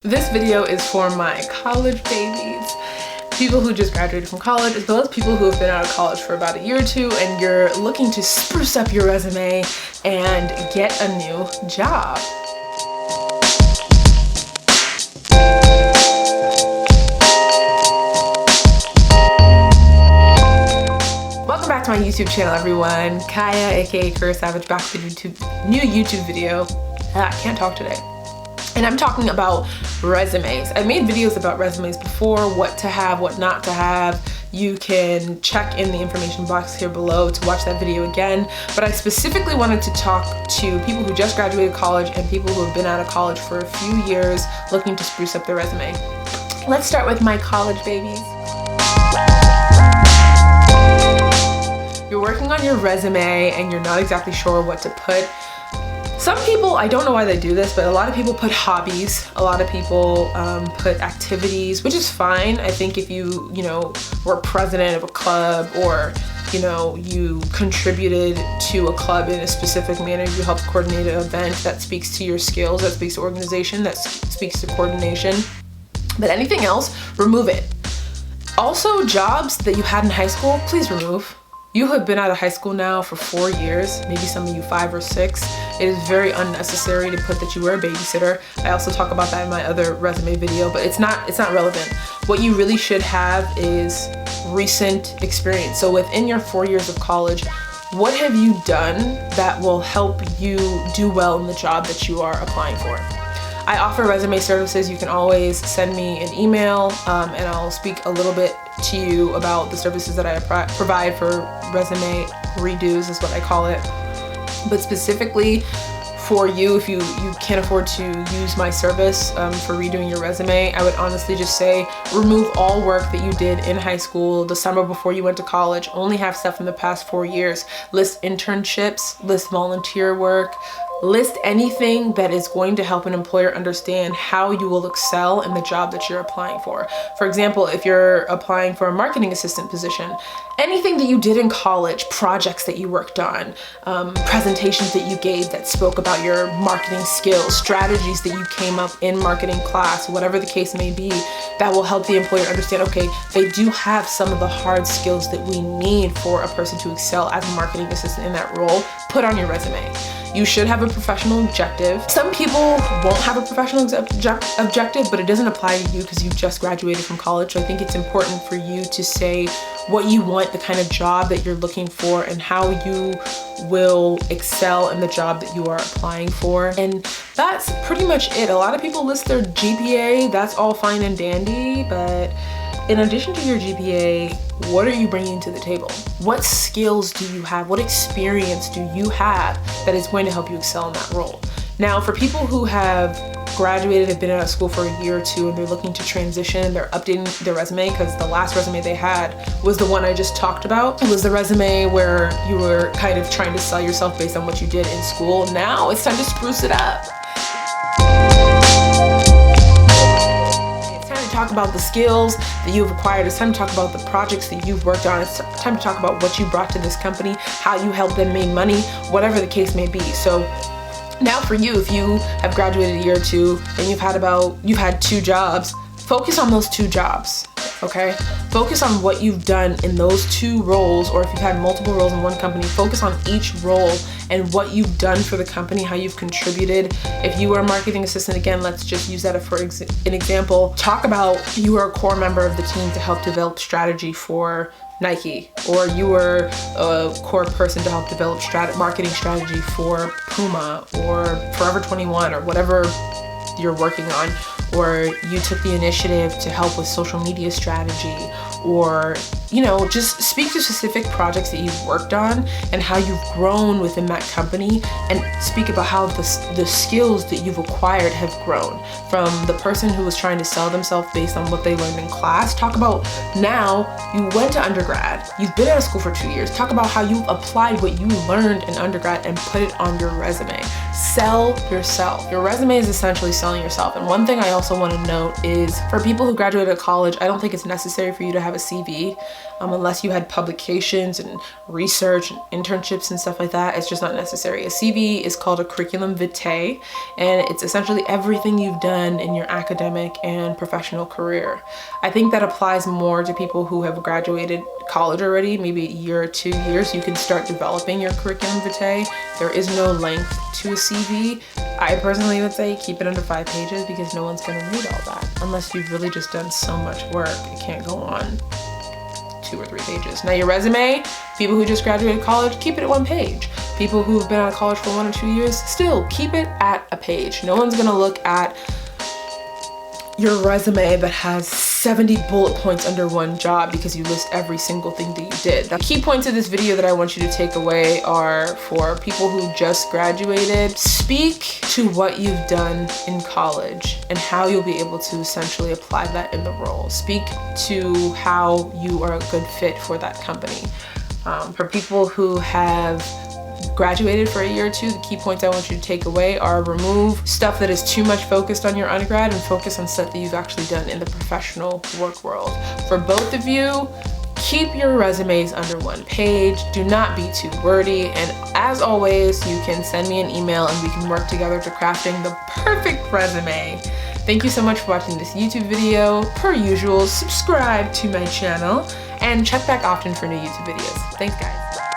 This video is for my college babies, people who just graduated from college, as well as people who have been out of college for about a year or two and you're looking to spruce up your resume and get a new job. Welcome back to my YouTube channel, everyone. Kyyah, aka Kyyah Savage, back with a new YouTube video. I can't talk today. And I'm talking about resumes. I've made videos about resumes before, what to have, what not to have. You can check in the information box here below to watch that video again. But I specifically wanted to talk to people who just graduated college and people who have been out of college for a few years looking to spruce up their resume. Let's start with my college babies. You're working on your resume and you're not exactly sure what to put. Some people, I don't know why they do this, but a lot of people put hobbies. A lot of people put activities, which is fine. I think if you were president of a club or, you contributed to a club in a specific manner, you helped coordinate an event that speaks to your skills, that speaks to organization, that speaks to coordination. But anything else, remove it. Also, jobs that you had in high school, please remove. You have been out of high school now for 4 years, maybe some of you 5 or 6. It is very unnecessary to put that you were a babysitter. I also talk about that in my other resume video, but it's not relevant. What you really should have is recent experience. So within your 4 years of college, what have you done that will help you do well in the job that you are applying for? I offer resume services. You can always send me an email and I'll speak a little bit to you about the services that I provide for resume redos is what I call it. But specifically for you, if you can't afford to use my service for redoing your resume, I would honestly just say remove all work that you did in high school, the summer before you went to college. Only have stuff from the past 4 years. List internships, list volunteer work, list anything that is going to help an employer understand how you will excel in the job that you're applying for. For example, if you're applying for a marketing assistant position, anything that you did in college, projects that you worked on, presentations that you gave that spoke about your marketing skills, strategies that you came up in marketing class, whatever the case may be, that will help the employer understand, okay, they do have some of the hard skills that we need for a person to excel as a marketing assistant in that role. Put on your resume. You should have a professional objective. Some people won't have a professional objective, but it doesn't apply to you because you just graduated from college. So I think it's important for you to say what you want, the kind of job that you're looking for, and how you will excel in the job that you are applying for. And that's pretty much it. A lot of people list their GPA. That's all fine and dandy, but in addition to your GPA, what are you bringing to the table? What skills do you have? What experience do you have that is going to help you excel in that role? Now, for people who have graduated, have been out of school for a year or two, and they're looking to transition, they're updating their resume because the last resume they had was the one I just talked about. It was the resume where you were kind of trying to sell yourself based on what you did in school. Now it's time to spruce it up. Talk about the skills that you've acquired. It's time to talk about the projects that you've worked on. It's time to talk about what you brought to this company, how you helped them make money, whatever the case may be. So now for you, if you have graduated a year or two and you've had 2 jobs, focus on those 2 jobs, okay? Focus on what you've done in those 2 roles, or if you've had multiple roles in one company, focus on each role and what you've done for the company, how you've contributed. If you were a marketing assistant, again, let's just use that for an example. Talk about you were a core member of the team to help develop strategy for Nike, or you were a core person to help develop marketing strategy for Puma or Forever 21 or whatever you're working on, or you took the initiative to help with social media strategy, or just speak to specific projects that you've worked on and how you've grown within that company, and speak about how the skills that you've acquired have grown from the person who was trying to sell themselves based on what they learned in class. Talk about now you went to undergrad, you've been out of school for 2 years. Talk about how you've applied what you learned in undergrad and put it on your resume. Sell yourself. Your resume is essentially selling yourself. And one thing I also also want to note is for people who graduated college, I don't think it's necessary for you to have a CV unless you had publications and research and internships and stuff like that. It's just not necessary. A CV is called a curriculum vitae, and it's essentially everything you've done in your academic and professional career. I think that applies more to people who have graduated college already, maybe a year or 2 years. You can start developing your curriculum vitae. There is no length to a CV. I personally would say keep it under 5 pages because no one's gonna read all that unless you've really just done so much work. It can't go on 2 or 3 pages. Now your resume, people who just graduated college, keep it at 1 page. People who've been out of college for 1 or 2 years, still keep it at a page. No one's gonna look at your resume that has 70 bullet points under one job because you list every single thing that you did. The key points of this video that I want you to take away are for people who just graduated. Speak to what you've done in college and how you'll be able to essentially apply that in the role. Speak to how you are a good fit for that company. For people who have graduated for a year or 2, the key points I want you to take away are remove stuff that is too much focused on your undergrad and focus on stuff that you've actually done in the professional work world. For both of you, keep your resumes under 1 page. Do not be too wordy. And as always, you can send me an email and we can work together to crafting the perfect resume. Thank you so much for watching this YouTube video. Per usual, subscribe to my channel and check back often for new YouTube videos. Thanks, guys.